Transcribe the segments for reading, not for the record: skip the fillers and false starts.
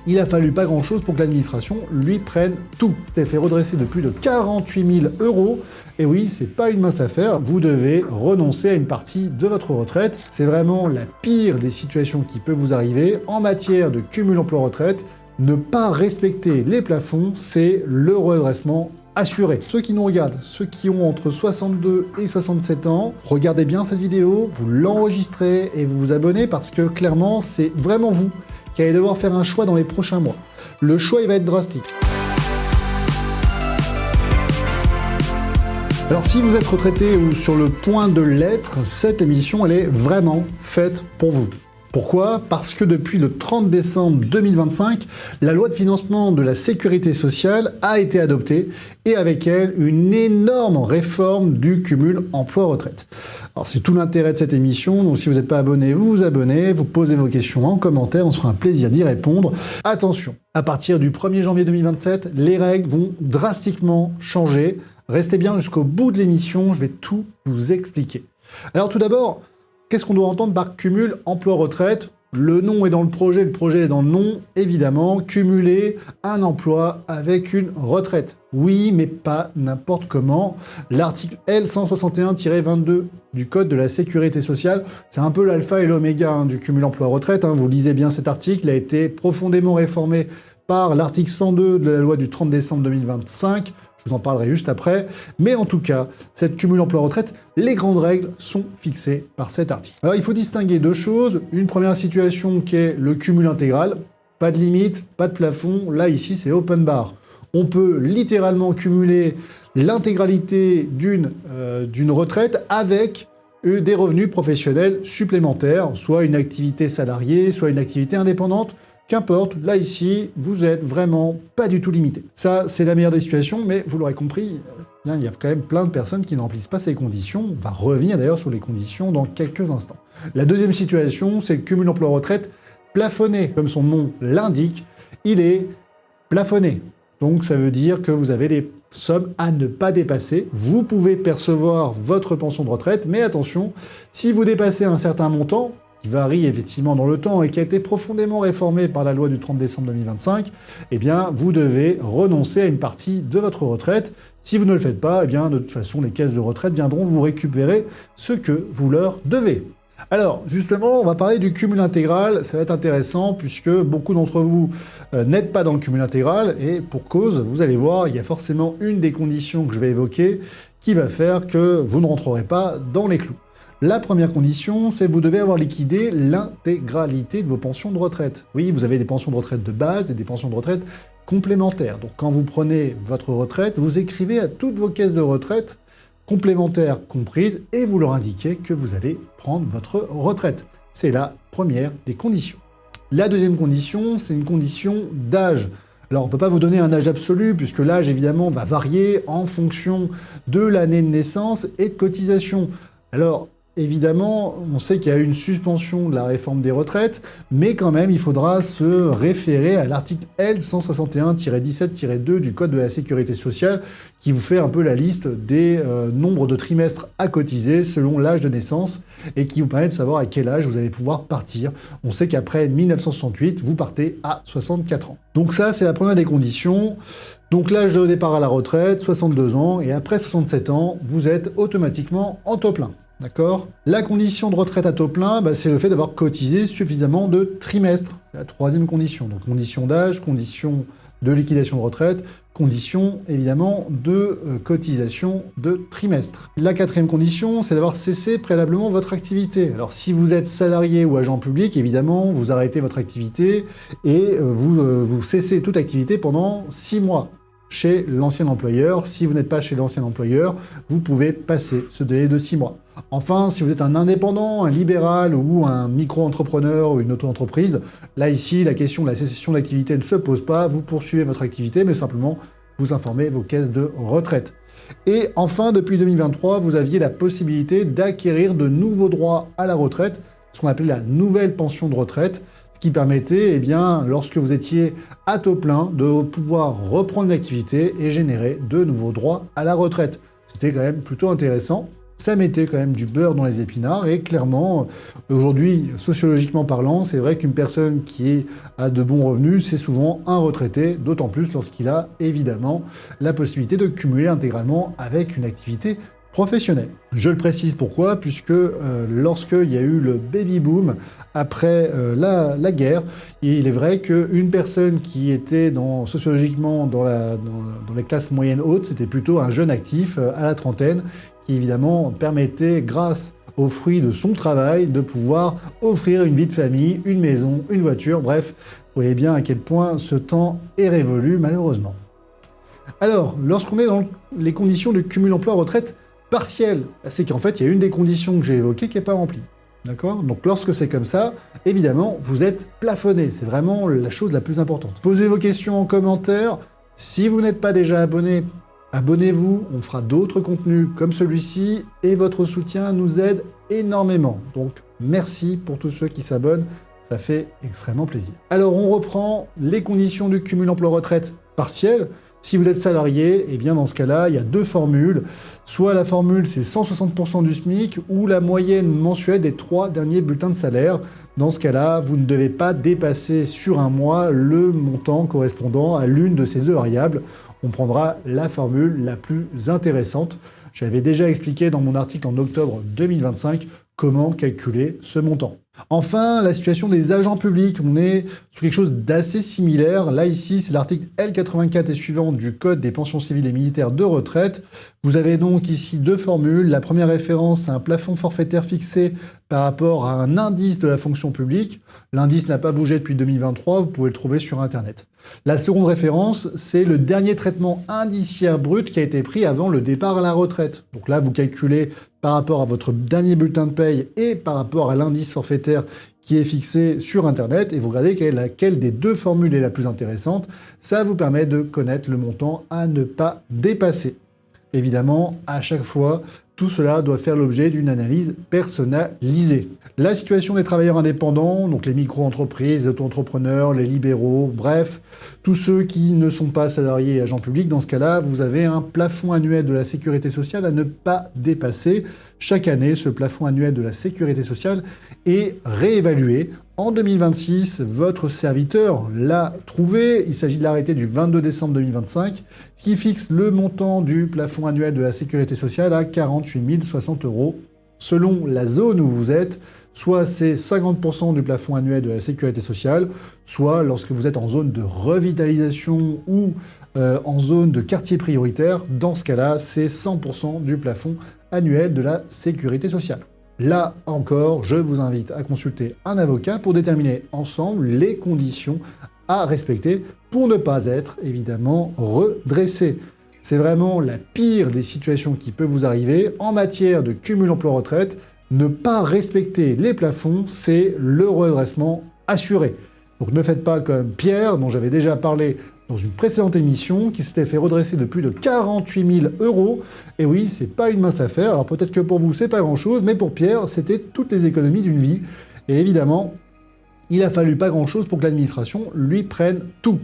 il a fallu pas grand-chose pour que l'administration lui prenne tout. Elle fait redresser de plus de 48 000 €. Et oui, c'est pas une mince affaire, vous devez renoncer à une partie de votre retraite. C'est vraiment la pire des situations qui peut vous arriver en matière de cumul emploi-retraite. Ne pas respecter les plafonds, c'est le redressement assuré. Ceux qui nous regardent, ceux qui ont entre 62 et 67 ans, regardez bien cette vidéo, vous l'enregistrez et vous vous abonnez parce que clairement, c'est vraiment vous qui allez devoir faire un choix dans les prochains mois. Le choix, il va être drastique. Alors si vous êtes retraité ou sur le point de l'être, cette émission, elle est vraiment faite pour vous. Pourquoi ? Parce que depuis le 30 décembre 2025, la loi de financement de la sécurité sociale a été adoptée et avec elle, une énorme réforme du cumul emploi-retraite. Alors c'est tout l'intérêt de cette émission, donc si vous n'êtes pas abonné, vous vous abonnez, vous posez vos questions en commentaire, on se fera un plaisir d'y répondre. Attention, à partir du 1er janvier 2027, les règles vont drastiquement changer. Restez bien jusqu'au bout de l'émission, je vais tout vous expliquer. Alors tout d'abord, qu'est-ce qu'on doit entendre par cumul emploi-retraite ? Le nom est dans le projet est dans le nom, évidemment, cumuler un emploi avec une retraite. Oui, mais pas n'importe comment. L'article L161-22 du Code de la Sécurité sociale, c'est un peu l'alpha et l'oméga du cumul emploi-retraite. Vous lisez bien cet article, il a été profondément réformé par l'article 102 de la loi du 30 décembre 2025. Je vous en parlerai juste après. Mais en tout cas, cette cumul emploi-retraite, les grandes règles sont fixées par cet article. Alors il faut distinguer deux choses. Une première situation qui est le cumul intégral. Pas de limite, pas de plafond. Là, ici, c'est open bar. On peut littéralement cumuler l'intégralité d'une retraite avec des revenus professionnels supplémentaires, soit une activité salariée, soit une activité indépendante. Qu'importe, là ici, vous êtes vraiment pas du tout limité. Ça, c'est la meilleure des situations, mais vous l'aurez compris, il y a quand même plein de personnes qui ne remplissent pas ces conditions. On va revenir d'ailleurs sur les conditions dans quelques instants. La deuxième situation, c'est le cumul emploi-retraite plafonné. Comme son nom l'indique, il est plafonné. Donc ça veut dire que vous avez des sommes à ne pas dépasser. Vous pouvez percevoir votre pension de retraite, mais attention, si vous dépassez un certain montant, qui varie effectivement dans le temps et qui a été profondément réformé par la loi du 30 décembre 2025, eh bien, vous devez renoncer à une partie de votre retraite. Si vous ne le faites pas, eh bien, de toute façon, les caisses de retraite viendront vous récupérer ce que vous leur devez. Alors, justement, on va parler du cumul intégral. Ça va être intéressant puisque beaucoup d'entre vous n'êtes pas dans le cumul intégral et pour cause, vous allez voir, il y a forcément une des conditions que je vais évoquer qui va faire que vous ne rentrerez pas dans les clous. La première condition, c'est que vous devez avoir liquidé l'intégralité de vos pensions de retraite. Oui, vous avez des pensions de retraite de base et des pensions de retraite complémentaires. Donc quand vous prenez votre retraite, vous écrivez à toutes vos caisses de retraite, complémentaires comprises, et vous leur indiquez que vous allez prendre votre retraite. C'est la première des conditions. La deuxième condition, c'est une condition d'âge. Alors on ne peut pas vous donner un âge absolu, puisque l'âge évidemment va varier en fonction de l'année de naissance et de cotisation. Alors, évidemment, on sait qu'il y a eu une suspension de la réforme des retraites, mais quand même, il faudra se référer à l'article L161-17-2 du Code de la Sécurité sociale, qui vous fait un peu la liste des nombres de trimestres à cotiser selon l'âge de naissance, et qui vous permet de savoir à quel âge vous allez pouvoir partir. On sait qu'après 1968, vous partez à 64 ans. Donc ça, c'est la première des conditions. Donc l'âge de départ à la retraite, 62 ans, et après 67 ans, vous êtes automatiquement en taux plein. D'accord ? La condition de retraite à taux plein, c'est le fait d'avoir cotisé suffisamment de trimestres. C'est la troisième condition. Donc condition d'âge, condition de liquidation de retraite, condition évidemment de cotisation de trimestre. La quatrième condition, c'est d'avoir cessé préalablement votre activité. Alors si vous êtes salarié ou agent public, évidemment, vous arrêtez votre activité et vous cessez toute activité pendant 6 mois. Chez l'ancien employeur. Si vous n'êtes pas chez l'ancien employeur, vous pouvez passer ce délai de 6 mois. Enfin, si vous êtes un indépendant, un libéral ou un micro-entrepreneur ou une auto-entreprise, là ici, la question de la cessation d'activité ne se pose pas, vous poursuivez votre activité, mais simplement vous informez vos caisses de retraite. Et enfin, depuis 2023, vous aviez la possibilité d'acquérir de nouveaux droits à la retraite, ce qu'on appelait la nouvelle pension de retraite, ce qui permettait, eh bien, lorsque vous étiez à taux plein, de pouvoir reprendre l'activité et générer de nouveaux droits à la retraite. C'était quand même plutôt intéressant. ça mettait quand même du beurre dans les épinards. Et clairement, aujourd'hui, sociologiquement parlant, c'est vrai qu'une personne qui a de bons revenus, c'est souvent un retraité, d'autant plus lorsqu'il a évidemment la possibilité de cumuler intégralement avec une activité professionnelle. Je le précise pourquoi, puisque lorsqu'il y a eu le baby-boom après la guerre, il est vrai qu'une personne qui était sociologiquement dans les classes moyennes hautes, c'était plutôt un jeune actif à la trentaine, qui évidemment permettait, grâce aux fruits de son travail, de pouvoir offrir une vie de famille, une maison, une voiture, bref, vous voyez bien à quel point ce temps est révolu malheureusement. Alors, lorsqu'on est dans les conditions de cumul emploi-retraite partiel, c'est qu'en fait, il y a une des conditions que j'ai évoquées qui n'est pas remplie. D'accord ? Donc lorsque c'est comme ça, évidemment, vous êtes plafonné. C'est vraiment la chose la plus importante. Posez vos questions en commentaire. Si vous n'êtes pas déjà abonné, abonnez-vous. On fera d'autres contenus comme celui-ci et votre soutien nous aide énormément. Donc merci pour tous ceux qui s'abonnent. Ça fait extrêmement plaisir. Alors on reprend les conditions du cumul emploi-retraite partiel. Si vous êtes salarié, eh bien dans ce cas-là, il y a deux formules. Soit la formule, c'est 160% du SMIC, ou la moyenne mensuelle des 3 derniers bulletins de salaire. Dans ce cas-là, vous ne devez pas dépasser sur un mois le montant correspondant à l'une de ces deux variables. On prendra la formule la plus intéressante. J'avais déjà expliqué dans mon article en octobre 2025 comment calculer ce montant. Enfin, la situation des agents publics, on est sur quelque chose d'assez similaire. Là, ici, c'est l'article L84 et suivant du Code des pensions civiles et militaires de retraite. Vous avez donc ici deux formules. La première référence, c'est un plafond forfaitaire fixé par rapport à un indice de la fonction publique. L'indice n'a pas bougé depuis 2023, vous pouvez le trouver sur Internet. La seconde référence, c'est le dernier traitement indiciaire brut qui a été pris avant le départ à la retraite. Donc là, vous calculez par rapport à votre dernier bulletin de paye et par rapport à l'indice forfaitaire qui est fixé sur Internet et vous regardez laquelle des deux formules est la plus intéressante. Ça vous permet de connaître le montant à ne pas dépasser. Évidemment, à chaque fois, tout cela doit faire l'objet d'une analyse personnalisée. La situation des travailleurs indépendants, donc les micro-entreprises, les auto-entrepreneurs, les libéraux, bref, tous ceux qui ne sont pas salariés et agents publics, dans ce cas-là, vous avez un plafond annuel de la sécurité sociale à ne pas dépasser. Chaque année, ce plafond annuel de la sécurité sociale est réévalué. En 2026, votre serviteur l'a trouvé. Il s'agit de l'arrêté du 22 décembre 2025 qui fixe le montant du plafond annuel de la sécurité sociale à 48 060 €. Selon la zone où vous êtes, soit c'est 50% du plafond annuel de la sécurité sociale, soit lorsque vous êtes en zone de revitalisation ou en zone de quartier prioritaire, dans ce cas-là, c'est 100% du plafond annuel de la sécurité sociale. Là encore, je vous invite à consulter un avocat pour déterminer ensemble les conditions à respecter pour ne pas être évidemment redressé. C'est vraiment la pire des situations qui peut vous arriver en matière de cumul emploi-retraite. Ne pas respecter les plafonds, c'est le redressement assuré. Donc ne faites pas comme Pierre, dont j'avais déjà parlé dans une précédente émission, qui s'était fait redresser de plus de 48 000 €. Et oui, c'est pas une mince affaire. Alors peut-être que pour vous, c'est pas grand-chose, mais pour Pierre, c'était toutes les économies d'une vie. Et évidemment, il a fallu pas grand-chose pour que l'administration lui prenne tout.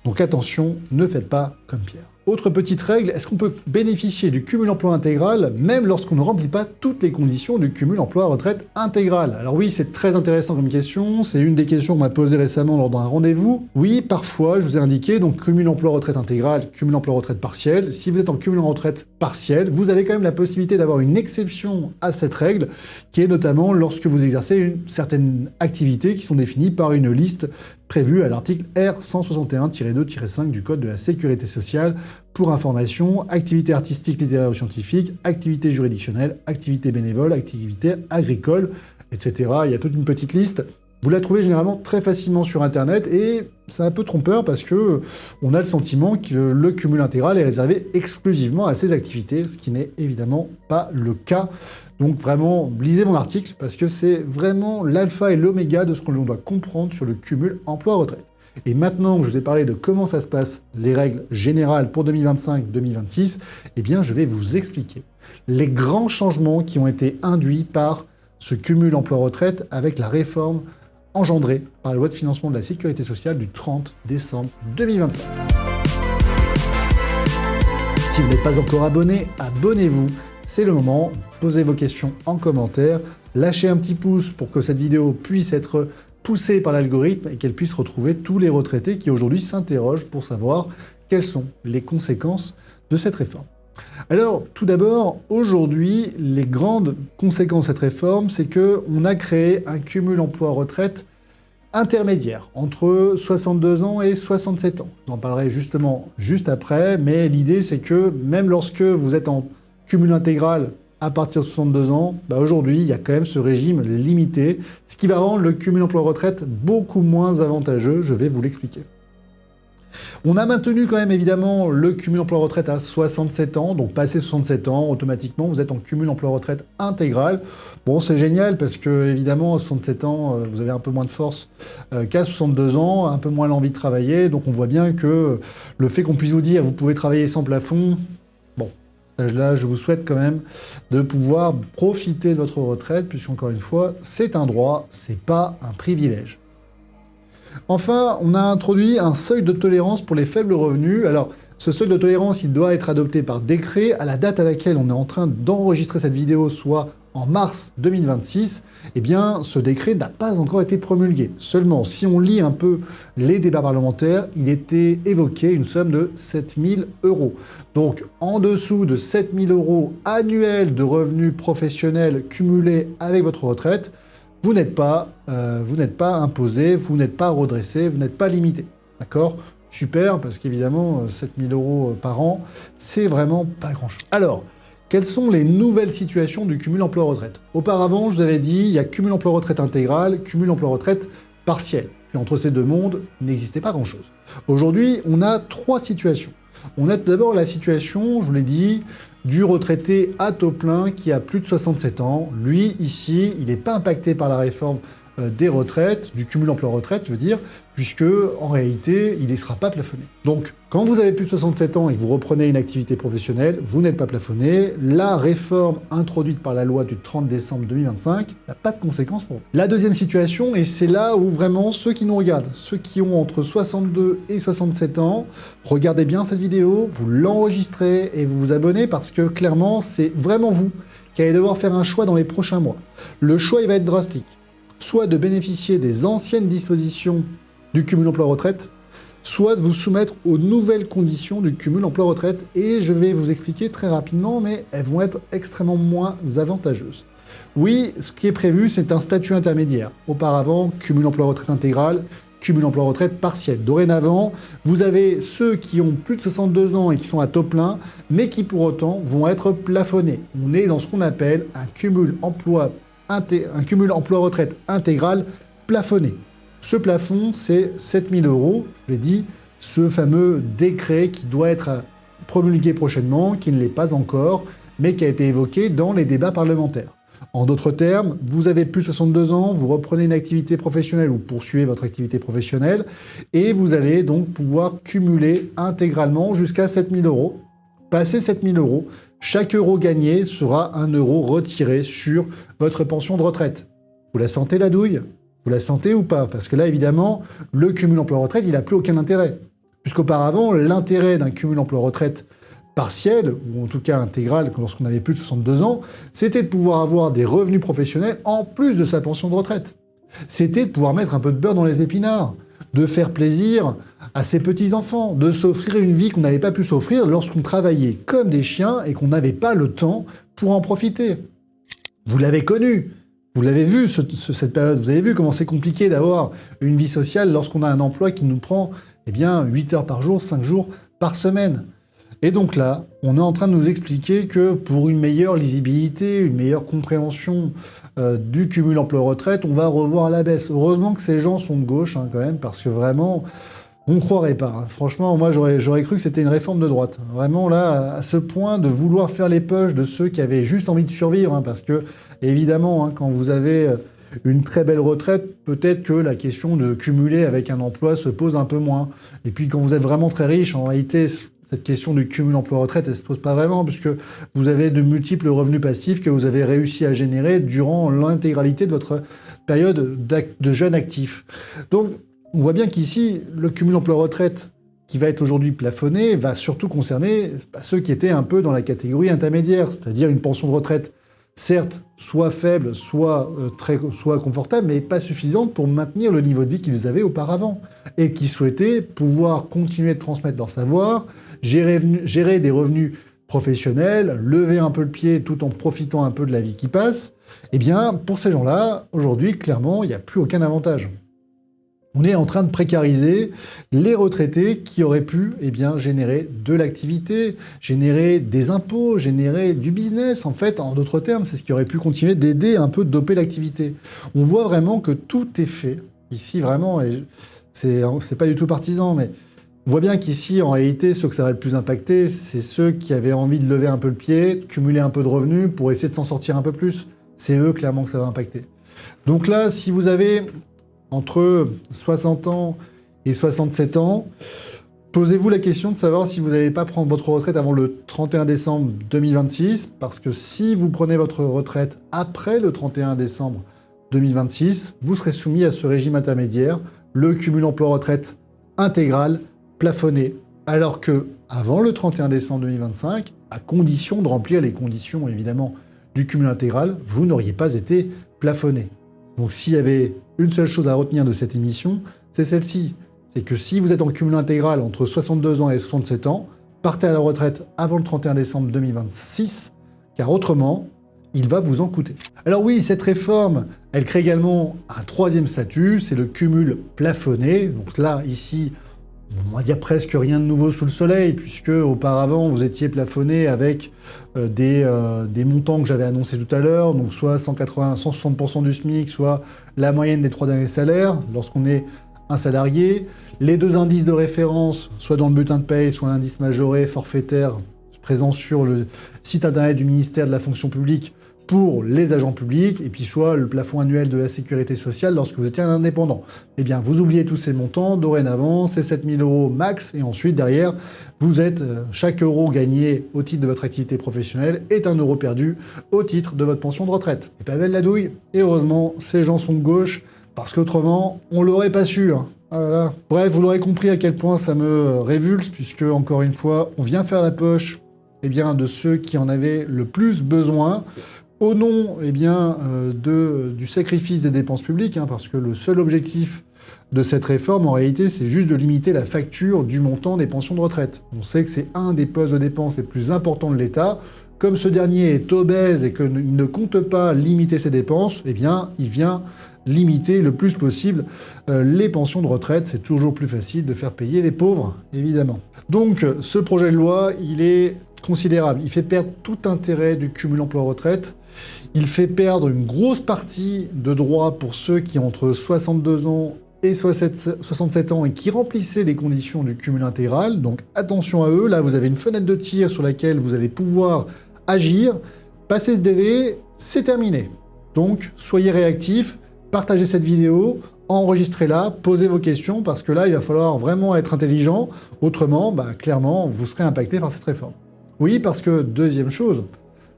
Donc attention, ne faites pas comme Pierre. Autre petite règle, est-ce qu'on peut bénéficier du cumul emploi intégral même lorsqu'on ne remplit pas toutes les conditions du cumul emploi-retraite intégral? Alors oui, c'est très intéressant comme question, c'est une des questions qu'on m'a posée récemment lors d'un rendez-vous. Oui, parfois, je vous ai indiqué, donc cumul emploi-retraite intégral, cumul emploi-retraite partiel. Si vous êtes en cumul retraite partiel, vous avez quand même la possibilité d'avoir une exception à cette règle, qui est notamment lorsque vous exercez une certaine activité qui sont définies par une liste prévue à l'article R161-2-5 du Code de la Sécurité sociale. Pour information, activité artistique, littéraire ou scientifique, activité juridictionnelle, activité bénévole, activité agricole, etc. Il y a toute une petite liste. Vous la trouvez généralement très facilement sur Internet et c'est un peu trompeur parce que on a le sentiment que le cumul intégral est réservé exclusivement à ces activités, ce qui n'est évidemment pas le cas. Donc vraiment, lisez mon article parce que c'est vraiment l'alpha et l'oméga de ce que l'on doit comprendre sur le cumul emploi-retraite. Et maintenant que je vous ai parlé de comment ça se passe, les règles générales pour 2025-2026, eh bien je vais vous expliquer les grands changements qui ont été induits par ce cumul emploi-retraite avec la réforme engendrée par la loi de financement de la sécurité sociale du 30 décembre 2025. Si vous n'êtes pas encore abonné, abonnez-vous. c'est le moment. Posez vos questions en commentaire, lâchez un petit pouce pour que cette vidéo puisse être poussée par l'algorithme et qu'elle puisse retrouver tous les retraités qui aujourd'hui s'interrogent pour savoir quelles sont les conséquences de cette réforme. Alors, tout d'abord, aujourd'hui, les grandes conséquences de cette réforme, c'est qu'on a créé un cumul emploi-retraite intermédiaire, entre 62 ans et 67 ans. J'en parlerai justement juste après, mais l'idée c'est que même lorsque vous êtes en cumul intégral à partir de 62 ans, aujourd'hui, il y a quand même ce régime limité, ce qui va rendre le cumul emploi-retraite beaucoup moins avantageux, je vais vous l'expliquer. On a maintenu quand même évidemment le cumul emploi-retraite à 67 ans, donc passé 67 ans, automatiquement vous êtes en cumul emploi-retraite intégral. Bon, c'est génial parce que évidemment à 67 ans, vous avez un peu moins de force qu'à 62 ans, un peu moins l'envie de travailler, donc on voit bien que le fait qu'on puisse vous dire vous pouvez travailler sans plafond, bon, à cet âge-là, je vous souhaite quand même de pouvoir profiter de votre retraite, puisqu'encore une fois, c'est un droit, c'est pas un privilège. Enfin, on a introduit un seuil de tolérance pour les faibles revenus. Alors, ce seuil de tolérance, il doit être adopté par décret à la date à laquelle on est en train d'enregistrer cette vidéo, soit en mars 2026. Eh bien, ce décret n'a pas encore été promulgué. Seulement, si on lit un peu les débats parlementaires, il était évoqué une somme de 7 000 €. Donc, en dessous de 7 000 € annuels de revenus professionnels cumulés avec votre retraite, vous n'êtes pas imposé, vous n'êtes pas redressé, vous n'êtes pas limité. D'accord ? Super, parce qu'évidemment, 7 000 € par an, c'est vraiment pas grand-chose. Alors, quelles sont les nouvelles situations du cumul emploi-retraite ? Auparavant, je vous avais dit, il y a cumul emploi-retraite intégral, cumul emploi-retraite partiel. Puis entre ces deux mondes, il n'existait pas grand-chose. Aujourd'hui, on a 3 situations. On a tout d'abord la situation, je vous l'ai dit, du retraité à taux plein qui a plus de 67 ans. Lui, ici, il n'est pas impacté par la réforme des retraites, du cumul emploi-retraite, je veux dire, puisque en réalité, il ne sera pas plafonné. Donc, quand vous avez plus de 67 ans et que vous reprenez une activité professionnelle, vous n'êtes pas plafonné. La réforme introduite par la loi du 30 décembre 2025 n'a pas de conséquences pour vous. La deuxième situation, et c'est là où vraiment ceux qui nous regardent, ceux qui ont entre 62 et 67 ans, regardez bien cette vidéo, vous l'enregistrez et vous vous abonnez parce que clairement, c'est vraiment vous qui allez devoir faire un choix dans les prochains mois. Le choix, il va être drastique. Soit de bénéficier des anciennes dispositions du cumul emploi-retraite, soit de vous soumettre aux nouvelles conditions du cumul emploi-retraite. Et je vais vous expliquer très rapidement, mais elles vont être extrêmement moins avantageuses. Oui, ce qui est prévu, c'est un statut intermédiaire. Auparavant, cumul emploi-retraite intégral, cumul emploi-retraite partiel. Dorénavant, vous avez ceux qui ont plus de 62 ans et qui sont à taux plein, mais qui pour autant vont être plafonnés. On est dans ce qu'on appelle un cumul emploi-retraite intégral plafonné. Ce plafond, c'est 7 000 €, je l'ai dit, ce fameux décret qui doit être promulgué prochainement, qui ne l'est pas encore, mais qui a été évoqué dans les débats parlementaires. En d'autres termes, vous avez plus de 62 ans, vous reprenez une activité professionnelle ou poursuivez votre activité professionnelle, et vous allez donc pouvoir cumuler intégralement jusqu'à 7 000 €. Passé 7 000 €, chaque euro gagné sera un euro retiré sur votre pension de retraite. Vous la sentez la douille ? Vous la sentez ou pas ? Parce que là, évidemment, le cumul emploi-retraite, il n'a plus aucun intérêt. Puisqu'auparavant, l'intérêt d'un cumul emploi-retraite partiel, ou en tout cas intégral, lorsqu'on avait plus de 62 ans, c'était de pouvoir avoir des revenus professionnels en plus de sa pension de retraite. C'était de pouvoir mettre un peu de beurre dans les épinards, de faire plaisir à ses petits-enfants, de s'offrir une vie qu'on n'avait pas pu s'offrir lorsqu'on travaillait comme des chiens et qu'on n'avait pas le temps pour en profiter. Vous l'avez connu, vous l'avez vu cette période, vous avez vu comment c'est compliqué d'avoir une vie sociale lorsqu'on a un emploi qui nous prend 8 heures par jour, 5 jours par semaine. Et donc là, on est en train de nous expliquer que pour une meilleure lisibilité, une meilleure compréhension du cumul emploi-retraite, on va revoir à la baisse. Heureusement que ces gens sont de gauche quand même, parce que vraiment, on ne croirait pas. Franchement, moi j'aurais cru que c'était une réforme de droite. Vraiment là, à ce point de vouloir faire les poches de ceux qui avaient juste envie de survivre, parce que évidemment, quand vous avez une très belle retraite, peut-être que la question de cumuler avec un emploi se pose un peu moins. Et puis quand vous êtes vraiment très riche, en réalité, cette question du cumul emploi-retraite, elle ne se pose pas vraiment, puisque vous avez de multiples revenus passifs que vous avez réussi à générer durant l'intégralité de votre période de jeune actif. Donc, on voit bien qu'ici, le cumul emploi-retraite qui va être aujourd'hui plafonné va surtout concerner ceux qui étaient un peu dans la catégorie intermédiaire, c'est-à-dire une pension de retraite, certes, soit faible, soit confortable, mais pas suffisante pour maintenir le niveau de vie qu'ils avaient auparavant, et qui souhaitaient pouvoir continuer de transmettre leur savoir, gérer des revenus professionnels, lever un peu le pied tout en profitant un peu de la vie qui passe. Eh bien, pour ces gens-là, aujourd'hui, clairement, il n'y a plus aucun avantage. On est en train de précariser les retraités qui auraient pu générer de l'activité, générer des impôts, générer du business. En fait, en d'autres termes, c'est ce qui aurait pu continuer d'aider un peu de doper l'activité. On voit vraiment que tout est fait. Ici, vraiment, et c'est pas du tout partisan, mais on voit bien qu'ici, en réalité, ceux que ça va le plus impacter, c'est ceux qui avaient envie de lever un peu le pied, de cumuler un peu de revenus pour essayer de s'en sortir un peu plus. C'est eux, clairement, que ça va impacter. Donc là, si vous avez entre 60 ans et 67 ans, posez-vous la question de savoir si vous n'allez pas prendre votre retraite avant le 31 décembre 2026, parce que si vous prenez votre retraite après le 31 décembre 2026, vous serez soumis à ce régime intermédiaire, le cumul emploi-retraite intégral plafonné, alors que avant le 31 décembre 2025, à condition de remplir les conditions évidemment du cumul intégral, vous n'auriez pas été plafonné. Donc s'il y avait une seule chose à retenir de cette émission, c'est celle-ci. C'est que si vous êtes en cumul intégral entre 62 ans et 67 ans, partez à la retraite avant le 31 décembre 2026, car autrement, il va vous en coûter. Alors oui, cette réforme, elle crée également un troisième statut, c'est le cumul plafonné. Donc là, ici, on va dire presque rien de nouveau sous le soleil, puisque auparavant, vous étiez plafonné avec des montants que j'avais annoncés tout à l'heure, donc soit 160% du SMIC, soit la moyenne des 3 derniers salaires, lorsqu'on est un salarié. Les 2 indices de référence, soit dans le bulletin de paye, soit l'indice majoré forfaitaire présent sur le site internet du ministère de la fonction publique pour les agents publics, et puis soit le plafond annuel de la sécurité sociale lorsque vous étiez un indépendant. Eh bien, vous oubliez tous ces montants, dorénavant, c'est 7 000 € max, et ensuite, derrière, vous êtes, chaque euro gagné au titre de votre activité professionnelle est un euro perdu au titre de votre pension de retraite. Et pas belle la douille, et heureusement, ces gens sont de gauche, parce qu'autrement, on l'aurait pas su, hein. Voilà. Bref, vous l'aurez compris à quel point ça me révulse, puisque, encore une fois, on vient faire la poche de ceux qui en avaient le plus besoin, au nom du sacrifice des dépenses publiques, hein, parce que le seul objectif de cette réforme, en réalité, c'est juste de limiter la facture du montant des pensions de retraite. On sait que c'est un des postes de dépenses les plus importants de l'État. Comme ce dernier est obèse et qu'il ne compte pas limiter ses dépenses, eh bien, il vient limiter le plus possible les pensions de retraite. C'est toujours plus facile de faire payer les pauvres, évidemment. Donc, ce projet de loi, il est considérable. Il fait perdre tout intérêt du cumul emploi-retraite. Il fait perdre une grosse partie de droits pour ceux qui ont entre 62 ans et 67 ans et qui remplissaient les conditions du cumul intégral. Donc attention à eux, là vous avez une fenêtre de tir sur laquelle vous allez pouvoir agir. Passez ce délai, c'est terminé. Donc soyez réactifs, partagez cette vidéo, enregistrez-la, posez vos questions, parce que là il va falloir vraiment être intelligent. Autrement, clairement, vous serez impacté par cette réforme. Oui, parce que, deuxième chose,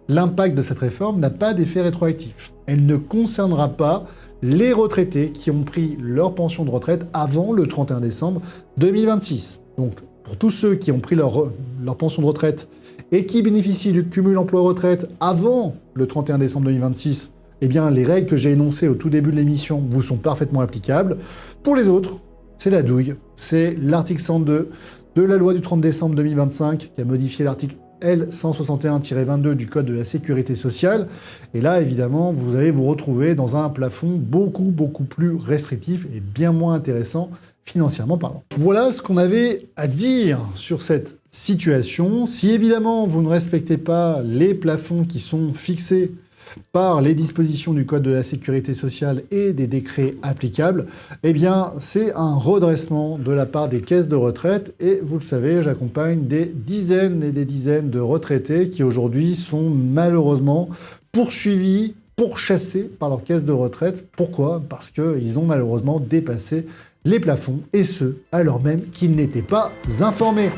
l'impact de cette réforme n'a pas d'effet rétroactif. Elle ne concernera pas les retraités qui ont pris leur pension de retraite avant le 31 décembre 2026. Donc, pour tous ceux qui ont pris leur pension de retraite et qui bénéficient du cumul emploi-retraite avant le 31 décembre 2026, eh bien, les règles que j'ai énoncées au tout début de l'émission vous sont parfaitement applicables. Pour les autres, c'est la douille. C'est l'article 102 de la loi du 30 décembre 2025 qui a modifié l'article L161-22 du Code de la Sécurité sociale. Et là, évidemment, vous allez vous retrouver dans un plafond beaucoup plus restrictif et bien moins intéressant financièrement parlant. Voilà ce qu'on avait à dire sur cette situation. Si évidemment vous ne respectez pas les plafonds qui sont fixés par les dispositions du Code de la Sécurité sociale et des décrets applicables, eh bien, c'est un redressement de la part des caisses de retraite. Et vous le savez, j'accompagne des dizaines et des dizaines de retraités qui aujourd'hui sont malheureusement poursuivis, pourchassés par leur caisse de retraite. Pourquoi ? Parce qu'ils ont malheureusement dépassé les plafonds, et ce, alors même qu'ils n'étaient pas informés.